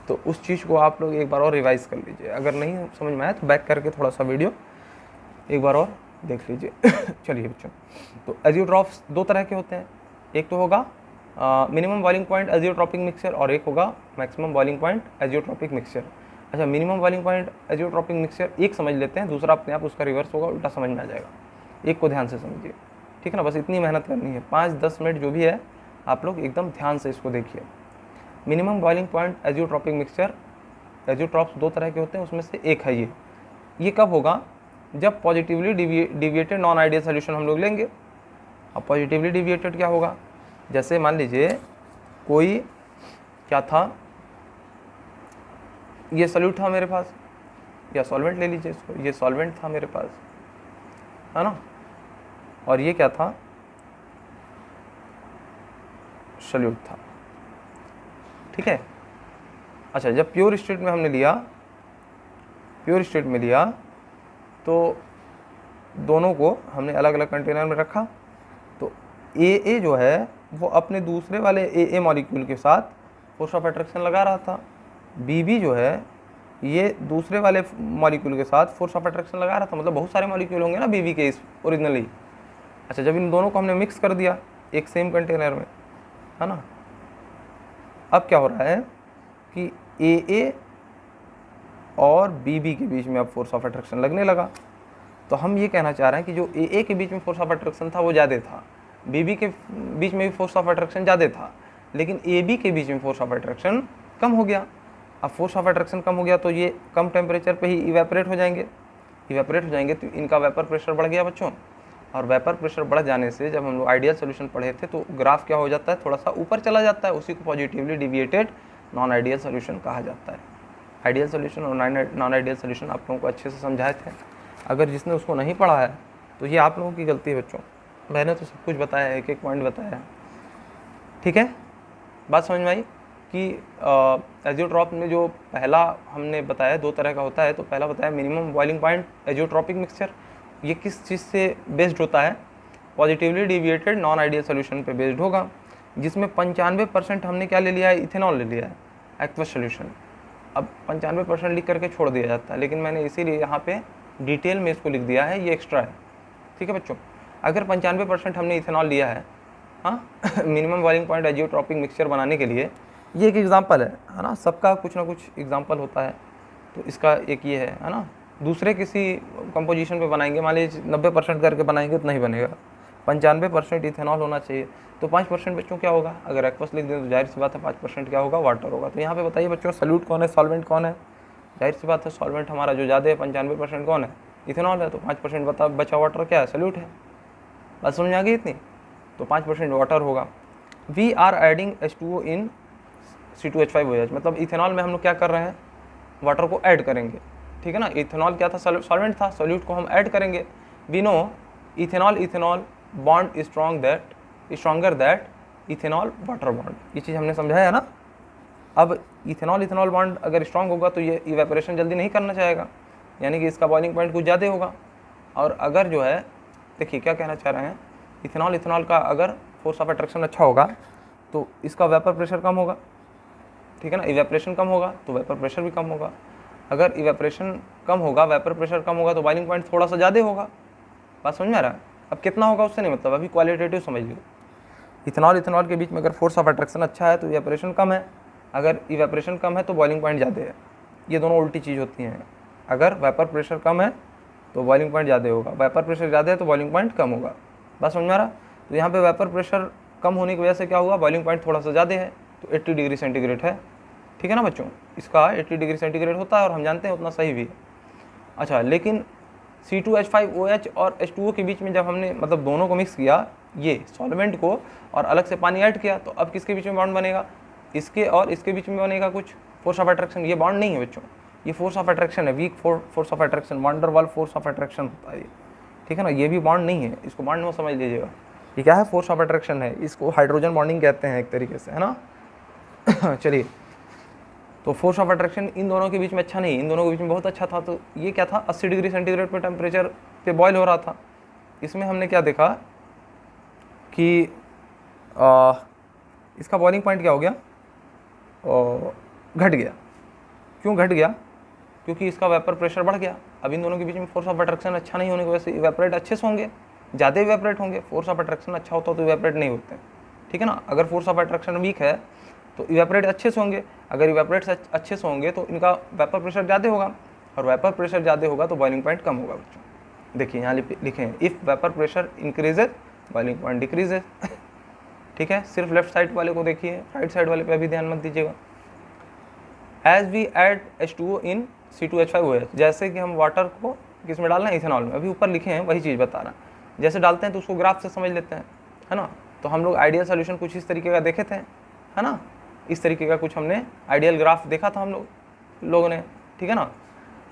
तो उस चीज़ को आप लोग एक बार और रिवाइज़ कर लीजिए। अगर नहीं समझ में आया तो बैक करके थोड़ा सा वीडियो एक बार और देख लीजिए। चलिए बच्चों, तो एजियोट्रॉप्स दो तरह के होते हैं, एक तो होगा minimum boiling point azeotropic mixture और एक होगा maximum boiling point azeotropic mixture. अच्छा, minimum boiling point azeotropic mixture एक समझ लेते हैं, दूसरा अपने आप उसका रिवर्स होगा, उल्टा समझ में आ जाएगा। एक को ध्यान से समझिए, ठीक है ना, बस इतनी मेहनत करनी है, 5-10 मिनट जो भी है आप लोग एकदम ध्यान से इसको देखिए। Minimum boiling point azeotropic mixture, azeotropes दो तरह के होते हैं, उसमें से एक है ये कब होगा, जब positively deviated non ideal solution हम लोग लेंगे। अब पॉजिटिवली डिविएटेड क्या होगा, जैसे मान लीजिए कोई क्या था, ये सॉल्यूट था मेरे पास, या सॉल्वेंट ले लीजिए इसको, ये सॉल्वेंट था मेरे पास, है ना, और ये क्या था, सॉल्यूट था। ठीक है। अच्छा, जब प्योर स्टेट में हमने लिया, प्योर स्टेट में लिया तो दोनों को हमने अलग अलग कंटेनर में रखा, तो ए जो है वो अपने दूसरे वाले ए मॉलिक्यूल के साथ फोर्स ऑफ अट्रैक्शन लगा रहा था, बी जो है ये दूसरे वाले मॉलिक्यूल के साथ फोर्स ऑफ अट्रैक्शन लगा रहा था, मतलब बहुत सारे मॉलिक्यूल होंगे ना BB के इस ओरिजिनली। अच्छा, जब इन दोनों को हमने मिक्स कर दिया एक सेम कंटेनर में, है ना, अब क्या हो रहा है कि AA और BB के बीच में अब फोर्स ऑफ अट्रैक्शन लगने लगा। तो हम ये कहना चाह रहे हैं कि जो AA के बीच में फोर्स ऑफ अट्रैक्शन था वो ज़्यादा था, BB के बीच में भी फोर्स ऑफ अट्रैक्शन ज़्यादा था, लेकिन AB के बीच में फोर्स ऑफ अट्रैक्शन कम हो गया। अब फोर्स ऑफ अट्रैक्शन कम हो गया तो ये कम टेम्परेचर पे ही इवेपोरेट हो जाएंगे। तो इनका वेपर प्रेशर बढ़ गया बच्चों, और वेपर प्रेशर बढ़ जाने से जब हम लोग आइडियल सोल्यूशन पढ़े थे तो ग्राफ क्या हो जाता है, थोड़ा सा ऊपर चला जाता है, उसी को positively deviated non ideal solution कहा जाता है। आइडियल सोल्यूशन और नॉन आइडियल सोल्यूशन आप लोगों को अच्छे से समझाए थे। अगर जिसने उसको नहीं पढ़ा है तो ये आप लोगों की गलती है बच्चों, मैंने तो सब कुछ बताया है, एक एक पॉइंट बताया है। ठीक है, बात समझ में आई कि एजियोट्रॉप में जो पहला हमने बताया 2 तरह का होता है। तो पहला बताया minimum boiling point azeotropic mixture, ये किस चीज़ से बेस्ड होता है, positively deviated non ideal solution पे बेस्ड होगा, जिसमें 95% हमने क्या ले लिया है, इथेनॉल ले लिया है एक्वस सोल्यूशन। अब 95% लिख करके छोड़ दिया जाता है, लेकिन मैंने इसीलिए यहाँ पे डिटेल में इसको लिख दिया है, ये एक्स्ट्रा है। ठीक है बच्चों, अगर 95% हमने इथेनॉल लिया है, हाँ minimum boiling point azeotropic mixture बनाने के लिए, ये एक एग्जांपल है ना, सबका कुछ ना कुछ एग्जांपल होता है। तो इसका एक ये है ना, दूसरे किसी कंपोजिशन पे बनाएंगे, मान लीजिए 90% करके बनाएंगे तो नहीं बनेगा, 95% इथेनॉल होना चाहिए। तो 5% बच्चों क्या होगा, अगर एक्वस लिख दें तो जाहिर सी बात है 5% क्या होगा, वाटर होगा। तो यहाँ पे बताइए बच्चों सॉल्यूट कौन है, सॉल्वेंट कौन है, जाहिर सी बात है सॉल्वेंट हमारा जो ज़्यादा है 95% कौन है, इथेनॉल है। तो 5% बचा वाटर क्या है, सॉल्यूट है। बात समझ में आ गई इतनी, तो 5% वाटर होगा। We are adding H2O in C2H5OH, मतलब इथेनॉल में हम लोग क्या कर रहे हैं, वाटर को ऐड करेंगे। ठीक है ना, इथेनॉल क्या था, सॉल्वेंट था, सॉल्यूट को हम ऐड करेंगे। We know ethanol bond stronger that ethanol water bond, ये चीज़ हमने समझाया है ना। अब इथेनॉल बॉन्ड अगर स्ट्रॉन्ग होगा तो ये इवेपोरेशन जल्दी नहीं करना चाहेगा, यानी कि इसका बॉइलिंग पॉइंट कुछ ज़्यादा होगा। और अगर जो है, देखिए क्या कहना चाह रहे हैं, इथेनॉल का अगर फोर्स ऑफ अट्रैक्शन अच्छा होगा तो इसका वेपर प्रेशर कम होगा। ठीक है ना, इवेपोरेशन कम होगा तो वेपर प्रेशर भी कम होगा। अगर इवेपोरेशन कम होगा, वेपर प्रेशर कम होगा तो बॉइलिंग पॉइंट थोड़ा सा ज़्यादा होगा। बात समझ में आ रहा है। अब कितना होगा उससे नहीं मतलब, अभी क्वालिटेटिव समझ लो। इथेनॉल के बीच में अगर फोर्स ऑफ अट्रैक्शन अच्छा है तो इवेपोरेशन कम है, अगर इवेपोरेशन कम है तो बॉइलिंग पॉइंट ज़्यादा है। ये दोनों उल्टी चीज़ होती हैं। अगर वेपर प्रेशर कम है तो बॉइलिंग पॉइंट ज़्यादा होगा, वेपर प्रेशर ज़्यादा है तो बॉइलिंग पॉइंट कम होगा। बात समझ में आ रहा। तो यहाँ पे वेपर प्रेशर कम होने की वजह से क्या हुआ, बॉइलिंग पॉइंट थोड़ा सा ज़्यादा है, तो 80 डिग्री सेंटीग्रेड है। ठीक है ना बच्चों, इसका 80 डिग्री सेंटीग्रेड होता है और हम जानते हैं उतना सही भी है। अच्छा, लेकिन C2H5OH और H2O के बीच में जब हमने मतलब दोनों को मिक्स किया, ये सॉल्वेंट को, और अलग से पानी ऐड किया, तो अब किसके बीच में बॉन्ड बनेगा, इसके और इसके बीच में बनेगा कुछ फोर्स ऑफ अट्रैक्शन। ये बॉन्ड नहीं है बच्चों, ये फोर्स ऑफ अट्रैक्शन है, weak force of attraction, wonder वाल फोर्स ऑफ अट्रैक्शन होता है ये। ठीक है ना, ये भी बॉन्ड नहीं है, इसको बॉन्ड में समझ लीजिएगा। ये क्या है, फोर्स ऑफ अट्रैक्शन है, इसको हाइड्रोजन बॉन्डिंग कहते हैं एक तरीके से, है ना। चलिए, तो फोर्स ऑफ अट्रैक्शन इन दोनों के बीच में अच्छा नहीं, इन दोनों के बीच में बहुत अच्छा था। तो ये क्या था, 80 डिग्री सेंटीग्रेड पे टेम्परेचर पे बॉयल हो रहा था। इसमें हमने क्या देखा कि इसका बॉइलिंग पॉइंट क्या हो गया, घट गया। क्यों घट गया, क्योंकि इसका वेपर प्रेशर बढ़ गया। अब इन दोनों के बीच में फोर्स ऑफ अट्रैक्शन अच्छा नहीं होने की वजह से इवेपोरेट अच्छे से होंगे, ज़्यादा इवेपोरेट होंगे। फोर्स ऑफ अट्रैक्शन अच्छा होता तो इवेपोरेट नहीं होते। ठीक है ना, अगर फोर्स ऑफ अट्रैक्शन वीक है तो इवेपोरेट अच्छे से होंगे, अगर इवेपोरेट अच्छे से होंगे तो इनका वेपर प्रेशर ज़्यादा होगा, और वेपर प्रेशर ज़्यादा होगा तो बॉइलिंग पॉइंट कम होगा बच्चों। देखिए यहाँ लिखे हैं, if vapour pressure increases boiling point decreases. ठीक है, सिर्फ लेफ्ट साइड वाले को देखिए, राइट साइड वाले पे अभी ध्यान मत दीजिएगा। As we add H2O in C2H5OH, जैसे कि हम वाटर को किस में डालना है, इथेनॉल में। अभी ऊपर लिखे हैं वही चीज़ बता रहा है। जैसे डालते हैं तो उसको ग्राफ से समझ लेते हैं, है ना। तो हम लोग आइडियल सोल्यूशन कुछ इस तरीके का देखे थे, है ना, इस तरीके का कुछ हमने आइडियल ग्राफ देखा था हम लोगों ने। ठीक है ना।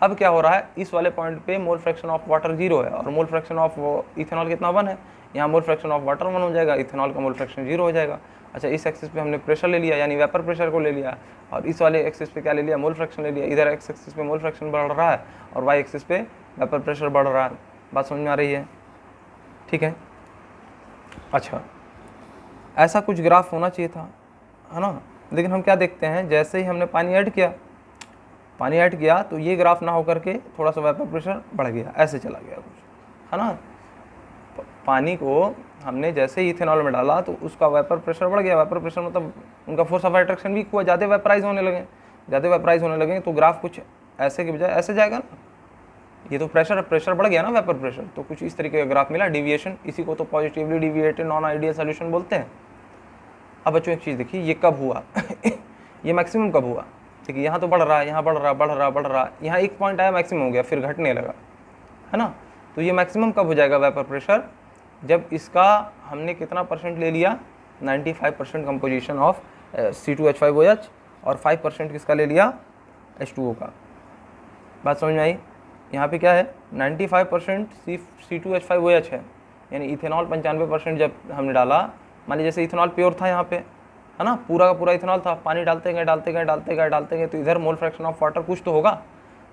अब क्या हो रहा है, इस वाले पॉइंट पे मोल फ्रैक्शन ऑफ वाटर 0 है और मोल फ्रैक्शन ऑफ इथेनॉल कितना 1 है। यहाँ मोल फ्रैक्शन ऑफ वाटर 1 हो जाएगा, इथेनॉल का मोल फ्रैक्शन 0 हो जाएगा। अच्छा, इस एक्सिस पे हमने प्रेशर ले लिया, यानी वेपर प्रेशर को ले लिया, और इस वाले एक्सिस पे क्या ले लिया, मोल फ्रैक्शन ले लिया। इधर एक्स एक्सिस पे मोल फ्रैक्शन बढ़ रहा है और वाई एक्सिस पे वेपर प्रेशर बढ़ रहा है। बात समझ में आ रही है। ठीक है। अच्छा, ऐसा कुछ ग्राफ होना चाहिए था, है ना। लेकिन हम क्या देखते हैं, जैसे ही हमने पानी ऐड किया पानी ऐड किया तो ये ग्राफ ना होकर के थोड़ा सा वेपर प्रेशर बढ़ गया, ऐसे चला गया कुछ, है ना। पानी को हमने जैसे ही इथेनॉल में डाला तो उसका वेपर प्रेशर बढ़ गया। वेपर प्रेशर मतलब उनका फोर्स ऑफ अट्रैक्शन वीक हुआ, ज़्यादा वेपराइज होने लगे, तो ग्राफ कुछ ऐसे के बजाय ऐसे जाएगा ना। ये तो प्रेशर बढ़ गया ना, वेपर प्रेशर, तो कुछ इस तरीके का ग्राफ मिला, डिविएशन। इसी को तो positively deviated non ideal solution बोलते हैं। अब बच्चों एक चीज़ देखिए, ये कब हुआ ये मैक्सिमम कब हुआ? देखिए यहाँ तो बढ़ रहा है, यहाँ बढ़ रहा, यहाँ एक पॉइंट आया, मैक्सिमम हो गया, फिर घटने लगा, है ना। तो ये मैक्सिमम कब हो जाएगा वेपर प्रेशर? जब इसका हमने कितना परसेंट ले लिया, 95% कंपोजिशन ऑफ C2H5OH और 5% किसका ले लिया, H2O का। बात समझ में आई? यहाँ पे क्या है, 95% C2H5OH है, यानी इथेनॉल 95% जब हमने डाला। मान लीजिए जैसे इथेनॉल प्योर था यहाँ पे, है ना, पूरा का पूरा इथेनॉल था, पानी डालते गए तो इधर मोल फ्रैक्शन ऑफ वाटर कुछ तो होगा।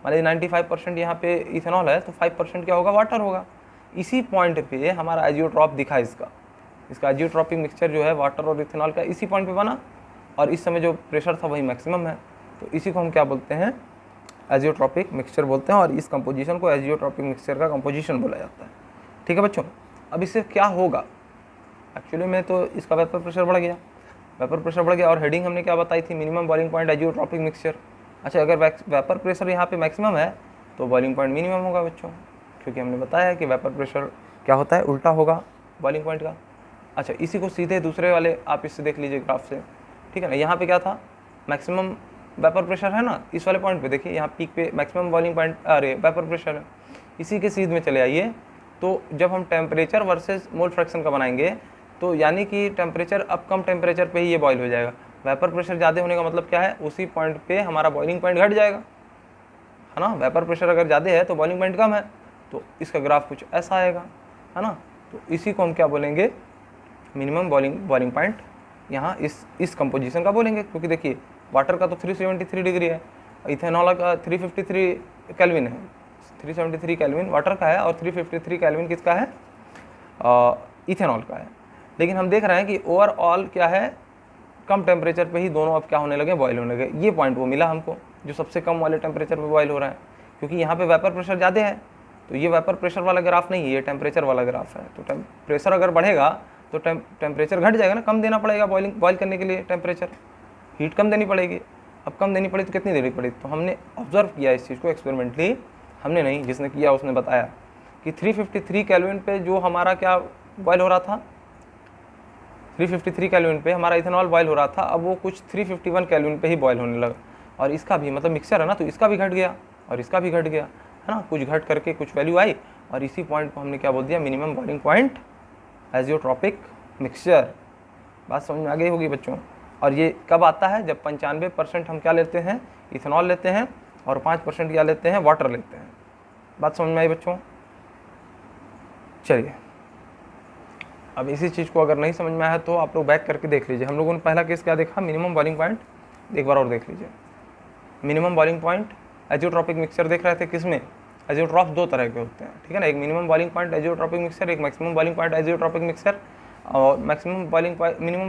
मान लीजिए 95% यहाँ पे इथेनॉल है तो 5% क्या होगा, वाटर होगा। इसी पॉइंट पे हमारा एजियोट्रॉप दिखा, इसका एजियोट्रॉपिक मिक्सचर जो है वाटर और इथेनॉल का इसी पॉइंट पे बना, और इस समय जो प्रेशर था वही मैक्सिमम है। तो इसी को हम क्या बोलते हैं, एजियोट्रॉपिक मिक्सचर बोलते हैं, और इस कंपोजिशन को एजियोट्रॉपिक मिक्सचर का कंपोजिशन बोला जाता है। ठीक है बच्चों, अब इससे क्या होगा, एक्चुअली में तो इसका वेपर प्रेशर बढ़ गया, और हेडिंग हमने क्या बताई थी, minimum boiling point azeotropic mixture. अच्छा, अगर वेपर प्रेशर यहाँ पे मैक्सिमम है तो बॉइलिंग पॉइंट मिनिमम होगा बच्चों, क्योंकि हमने बताया कि वेपर प्रेशर क्या होता है, उल्टा होगा बॉइलिंग पॉइंट का। अच्छा, इसी को सीधे दूसरे वाले आप इससे देख लीजिए ग्राफ से, ठीक है ना। यहाँ पे क्या था, मैक्सिमम वेपर प्रेशर है ना, इस वाले पॉइंट पे देखिए, यहाँ पीक पे मैक्सिमम बॉइलिंग पॉइंट, अरे वेपर प्रेशर है। इसी के सीध में चले आइए, तो जब हम टेम्परेचर वर्सेस मोल फ्रैक्शन का बनाएंगे, तो यानी कि टेम्परेचर अब कम टेम्परेचर पे ही ये बॉयल हो जाएगा। वेपर प्रेशर ज़्यादा होने का मतलब क्या है, उसी पॉइंट पे हमारा बॉइलिंग पॉइंट घट जाएगा, है ना। वेपर प्रेशर अगर ज़्यादा है तो बॉइलिंग पॉइंट कम है, तो इसका ग्राफ कुछ ऐसा आएगा, है ना। तो इसी को हम क्या बोलेंगे, मिनिमम बॉइलिंग पॉइंट यहाँ इस कंपोजिशन का बोलेंगे, क्योंकि देखिए वाटर का तो 373 डिग्री है, इथेनॉल का 353 केल्विन है। 373 केल्विन वाटर का है और 353 केल्विन किसका है, इथेनॉल का है। लेकिन हम देख रहे हैं कि ओवरऑल क्या है, कम टेम्परेचर पे ही दोनों अब क्या होने लगे, बॉयल होने लगे। ये पॉइंट वो मिला हमको जो सबसे कम वाले टेम्परेचर पे बॉयल हो रहा है, क्योंकि यहाँ पे वेपर प्रेशर ज़्यादा है। तो ये वेपर प्रेशर वाला ग्राफ नहीं है, ये टेम्परेचर वाला ग्राफ है। तो प्रेशर अगर बढ़ेगा तो टेम्परेचर घट जाएगा ना, कम देना पड़ेगा बॉयल करने के लिए, टेम्परेचर हीट कम देनी पड़ेगी। अब कम देनी पड़ी तो कितनी देनी पड़ी, तो हमने ऑब्जर्व किया इस चीज़ को एक्सपेरिमेंटली, हमने नहीं, जिसने किया उसने बताया कि 353 केल्विन पे जो हमारा क्या बॉयल हो रहा था, 353 केल्विन पे हमारा इथेनॉल बॉयल हो रहा था, अब वो कुछ 351 केल्विन पे ही बॉयल होने लगा। और इसका भी मतलब मिक्सचर है ना, तो इसका भी घट गया और इसका भी घट गया, है ना। कुछ घट करके कुछ वैल्यू आई, और इसी पॉइंट को हमने क्या बोल दिया, minimum boiling point azeotropic mixture. बात समझ में आ गई होगी बच्चों। और ये कब आता है, जब 95% हम क्या लेते हैं, इथेनॉल लेते हैं, और 5% क्या लेते हैं, वाटर लेते हैं। बात समझ में आई बच्चों। चलिए, अब इसी चीज़ को अगर नहीं समझ में आया तो आप लोग बैक करके देख लीजिए। हम लोगों ने पहला केस क्या देखा, मिनिमम बॉइलिंग पॉइंट, एक बार और देख लीजिए। Minimum boiling point azeotropic mixture देख रहे थे, किसमें, एजियोट्रॉप दो तरह के होते हैं, ठीक है ना। एक minimum boiling point azeotropic mixture, एक maximum boiling point azeotropic mixture. और minimum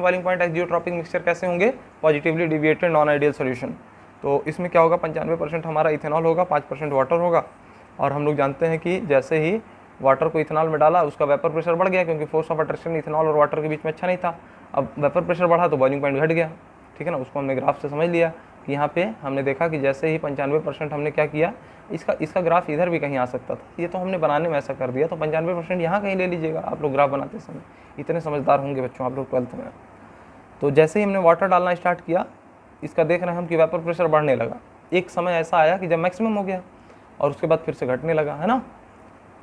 boiling point azeotropic mixture कैसे होंगे, positively deviated non ideal solution. तो इसमें क्या होगा, 95% हमारा इथेनॉल होगा, 5% वाटर होगा। और हम लोग जानते हैं कि जैसे ही वाटर को इथेनॉल में डाला, उसका वेपर प्रेशर बढ़ गया, क्योंकि फोर्स ऑफ अट्रैक्शन इथेनॉल और वाटर के बीच में अच्छा नहीं था। अब वेपर प्रेशर बढ़ा तो बॉइलिंग पॉइंट घट गया, ठीक है ना। उसको हमने ग्राफ से समझ लिया कि यहाँ पे हमने देखा कि जैसे ही 95% हमने क्या किया, इसका ग्राफ इधर भी कहीं आ सकता था, ये तो हमने बनाने में ऐसा कर दिया, तो 95% यहाँ कहीं ले लीजिएगा आप लोग ग्राफ बनाते समय। इतने समझदार होंगे बच्चों आप लोग 12th में। तो जैसे ही हमने वाटर डालना स्टार्ट किया, इसका देख रहे हैं हम कि वेपर प्रेशर बढ़ने लगा। एक समय ऐसा आया कि जब मैक्सिमम हो गया, और उसके बाद फिर से घटने लगा, है ना।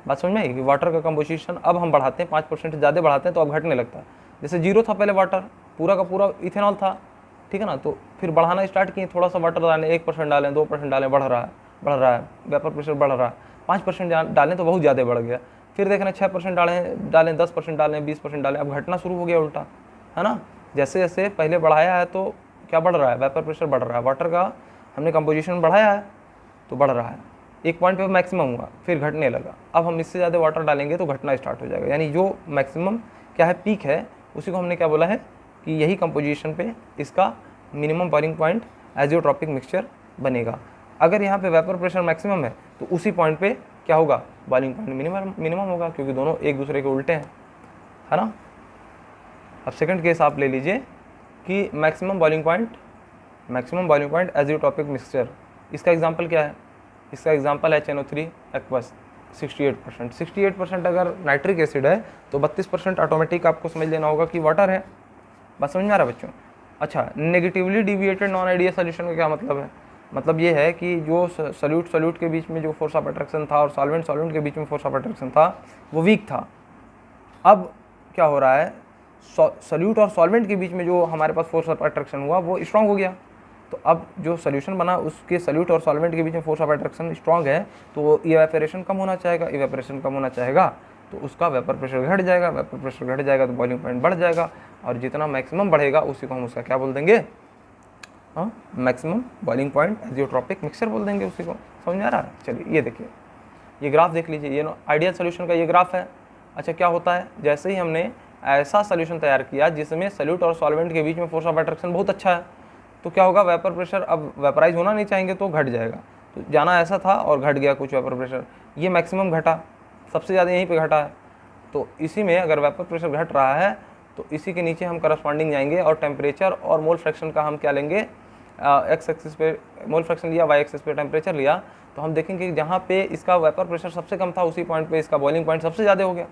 बात समझ में आई कि वाटर का कंपोजिशन अब हम बढ़ाते हैं, 5% ज़्यादा बढ़ाते हैं तो अब घटने लगता है। जैसे 0 था पहले वाटर, पूरा का पूरा इथेनॉल था, ठीक है ना। तो फिर बढ़ाना स्टार्ट किए, थोड़ा सा वाटर डालें, 1% डालें, 2% डालें, बढ़ रहा है, वेपर प्रेशर बढ़ रहा है। 5% डालें तो बहुत ज़्यादा बढ़ गया। फिर देख रहे हैं 6% डालें, 10% डालें, 20% डालें, अब घटना शुरू हो गया उल्टा, है ना। जैसे जैसे पहले बढ़ाया है तो क्या बढ़ रहा है, वेपर प्रेशर बढ़ रहा है, वाटर का हमने कंपोजिशन बढ़ाया है तो बढ़ रहा है। एक पॉइंट पे मैक्सिमम हुआ, फिर घटने लगा। अब हम इससे ज़्यादा वाटर डालेंगे तो घटना स्टार्ट हो जाएगा। यानी जो मैक्सिमम क्या है, पीक है, उसी को हमने क्या बोला है कि यही कंपोजिशन पे इसका minimum boiling point azeotropic mixture बनेगा। अगर यहाँ पे वेपर प्रेशर मैक्सिमम है तो उसी पॉइंट पे क्या होगा, बॉइलिंग पॉइंट मिनिमम होगा, क्योंकि दोनों एक दूसरे के उल्टे हैं, है ना। अब सेकंड केस आप ले लीजिए कि maximum boiling point azeotropic mixture. इसका एग्जांपल क्या है, इसका एग्जांपल है HNO3 एक्वस 68%। 68% अगर नाइट्रिक एसिड है तो 32% ऑटोमेटिक आपको समझ लेना होगा कि वाटर है। बात समझ में आ रहा है बच्चों। अच्छा, negatively deviated non ideal solution का क्या मतलब है, मतलब ये है कि जो सॉल्यूट के बीच में जो फोर्स ऑफ अट्रैक्शन था और सॉल्वेंट के बीच में फोर्स ऑफ अट्रैक्शन था वो वीक था। अब क्या हो रहा है, सॉल्यूट और सॉल्वेंट के बीच में जो हमारे पास फोर्स ऑफ अट्रैक्शन हुआ वो स्ट्रांग हो गया। तो अब जो सोल्यूशन बना उसके सॉल्यूट और सॉल्वेंट के बीच में फोर्स ऑफ अट्रैक्शन स्ट्रांग है, तो इवेपोरेशन कम होना चाहेगा, तो उसका वेपर प्रेशर घट जाएगा, तो बॉइलिंग पॉइंट बढ़ जाएगा, और जितना मैक्सिमम बढ़ेगा उसी को हम उसका क्या बोल देंगे, हाँ, maximum boiling point azeotropic mixture बोल देंगे उसी को। समझ में आ रहा है। चलिए ये देखिए, ये ग्राफ देख लीजिए, ये आइडियल सोल्यूशन का ये ग्राफ है। अच्छा, क्या होता है, जैसे ही हमने ऐसा सोल्यूशन तैयार किया जिसमें सॉल्यूट और सॉल्वेंट के बीच में फोर्स ऑफ अट्रैक्शन बहुत अच्छा है, तो क्या होगा, वेपर प्रेशर अब वेपराइज होना नहीं चाहेंगे तो घट जाएगा। तो जाना ऐसा था और घट गया कुछ वेपर प्रेशर, ये मैक्सिमम घटा, सबसे ज़्यादा यहीं पे घटा है। तो इसी में अगर वेपर प्रेशर घट रहा है तो इसी के नीचे हम करस्पॉन्डिंग जाएंगे और टेम्परेचर और मोल फ्रैक्शन का हम क्या लेंगे, एक्स एक्सिस पे मोल फ्रैक्शन लिया, वाई एक्सिस पे टेम्परेचर लिया, तो हम देखेंगे कि जहाँ पे इसका वेपर प्रेशर सबसे कम था उसी पॉइंट पे इसका बॉइलिंग पॉइंट सबसे ज़्यादा हो गया,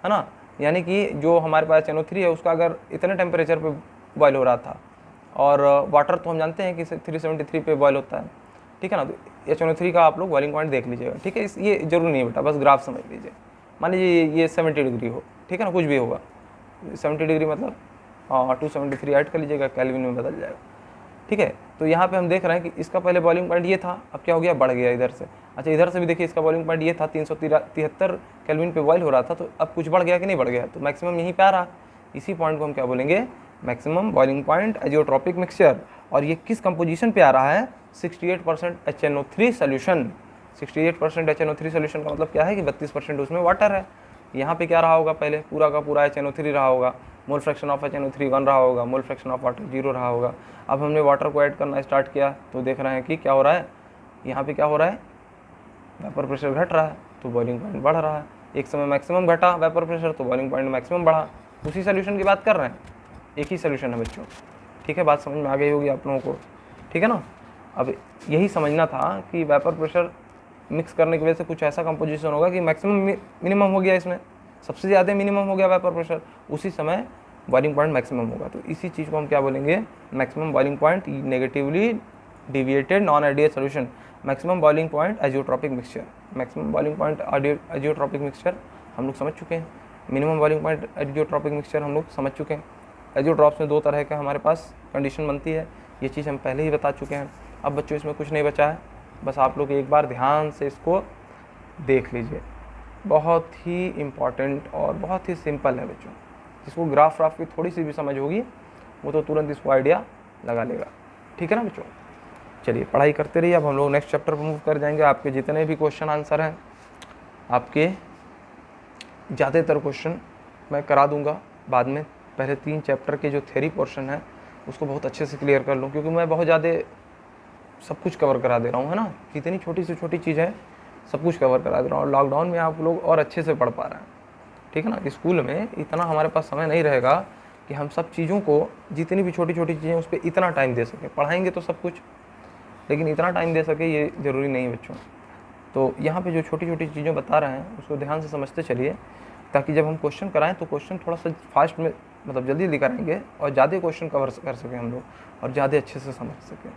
है ना। यानी कि जो हमारे पास HNO3 है उसका अगर इतने टेम्परेचर पे बॉयल हो रहा था, और वाटर तो हम जानते हैं कि 373 पे बॉयल होता है, ठीक है ना। तो HNO3 का आप लोग बॉइलिंग पॉइंट देख लीजिएगा, ठीक है। ये जरूरी नहीं है बेटा, बस ग्राफ समझ लीजिए। मान लीजिए ये 70 डिग्री हो, ठीक है ना, कुछ भी होगा, 70 डिग्री मतलब 273 ऐड कर लीजिएगा, केल्विन में बदल जाएगा, ठीक है। तो यहाँ पे हम देख रहे हैं कि इसका पहले बॉइलिंग पॉइंट ये था, अब क्या हो गया, बढ़ गया इधर से। अच्छा, इधर से भी देखिए, इसका बॉइलिंग पॉइंट ये था 373 केल्विन पे बॉयल हो रहा था, तो अब कुछ बढ़ गया कि नहीं बढ़ गया, तो मैक्सिमम यहीं पे आ रहा। इसी पॉइंट को हम क्या बोलेंगे, maximum boiling point azeotropic mixture. और ये किस कंपोजिशन पे आ रहा है, 68% HNO3 सोल्यूशन। 68% HNO3 सोल्यूशन का मतलब क्या है कि 32% उसमें वाटर है। यहाँ पे क्या रहा होगा, पहले पूरा का पूरा HNO3 रहा होगा, मोल फ्रैक्शन ऑफ HNO3 1 रहा होगा, मोल फ्रैक्शन ऑफ वाटर 0 रहा होगा। अब हमने वाटर को ऐड करना स्टार्ट किया तो देख रहे हैं कि क्या हो रहा है, यहाँ पे क्या हो रहा है, वेपर प्रेशर घट रहा है तो बॉइलिंग पॉइंट बढ़ रहा है। एक समय मैक्सिमम घटा वेपर प्रेशर तो बॉइलिंग पॉइंट मैक्सिमम बढ़ा। उसी सोल्यूशन की बात कर रहे हैं, एक ही सोल्यूशन है बच्चों, ठीक है। बात समझ में आ गई होगी आप लोगों को, ठीक है ना। अब यही समझना था कि वेपर प्रेशर मिक्स करने की वजह से कुछ ऐसा कंपोजिशन होगा कि मैक्सिमम मिनिमम हो गया, इसमें सबसे ज़्यादा मिनिमम हो गया वेपर प्रेशर, उसी समय बॉइलिंग पॉइंट मैक्सिमम होगा। तो इसी चीज़ को हम क्या बोलेंगे, maximum boiling point negatively deviated non ideal solution, maximum boiling point azeotropic mixture. Maximum boiling point azeotropic mixture हम लोग समझ चुके हैं, minimum boiling point azeotropic mixture हम लोग समझ चुके हैं। एजियोट्रॉप्स में 2 तरह का हमारे पास कंडीशन बनती है, ये चीज़ हम पहले ही बता चुके हैं। अब बच्चों इसमें कुछ नहीं बचा है, बस आप लोग एक बार ध्यान से इसको देख लीजिए। बहुत ही इम्पॉर्टेंट और बहुत ही सिंपल है बच्चों, जिसको ग्राफ की थोड़ी सी भी समझ होगी वो तो तुरंत इसको आइडिया लगा लेगा, ठीक है ना बच्चों। चलिए पढ़ाई करते रहिए। अब हम लोग नेक्स्ट चैप्टर पर मूव कर जाएंगे। आपके जितने भी क्वेश्चन आंसर हैं, आपके ज़्यादातर क्वेश्चन मैं करा दूंगा बाद में। पहले 3 चैप्टर के जो थ्योरी पोर्शन है उसको बहुत अच्छे से क्लियर कर लूँ, क्योंकि मैं बहुत ज़्यादा सब कुछ कवर करा दे रहा हूँ, है ना। कितनी छोटी से छोटी चीज़ है सब कुछ कवर करा दे रहा हूँ। लॉकडाउन में आप लोग और अच्छे से पढ़ पा रहे हैं, ठीक है ना। स्कूल में इतना हमारे पास समय नहीं रहेगा कि हम सब चीज़ों को, जितनी भी छोटी छोटी चीज़ें उस पर इतना टाइम दे सकें। पढ़ाएंगे तो सब कुछ, लेकिन इतना टाइम दे सके ये ज़रूरी नहीं है बच्चों। तो यहाँ पे जो छोटी छोटी चीज़ें बता रहे हैं उसको ध्यान से समझते चलिए, ताकि जब हम क्वेश्चन कराएं तो क्वेश्चन थोड़ा सा फास्ट में, मतलब जल्दी कराएंगे और ज़्यादा क्वेश्चन कवर कर सकें हम लोग और ज़्यादा अच्छे से समझ सकें।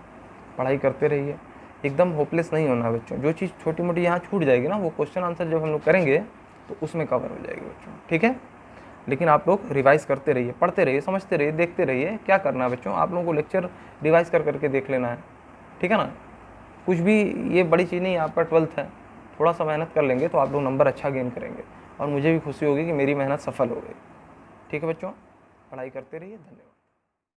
पढ़ाई करते रहिए, एकदम होपलेस नहीं होना बच्चों। जो चीज़ छोटी मोटी यहाँ छूट जाएगी ना, वो क्वेश्चन आंसर जब हम लोग करेंगे तो उसमें कवर हो जाएगी बच्चों, ठीक है। लेकिन आप लोग रिवाइज करते रहिए, पढ़ते रहिए, समझते रहिए, देखते रहिए। क्या करना है बच्चों, आप लोगों को लेक्चर रिवाइज करके देख लेना है, ठीक है ना। कुछ भी ये बड़ी चीज़ नहीं है, आपका 12th है, थोड़ा सा मेहनत कर लेंगे तो आप लोग नंबर अच्छा गेन करेंगे और मुझे भी खुशी होगी कि मेरी मेहनत सफल हो गई, ठीक है बच्चों। पढ़ाई करते रहिए, धन्यवाद।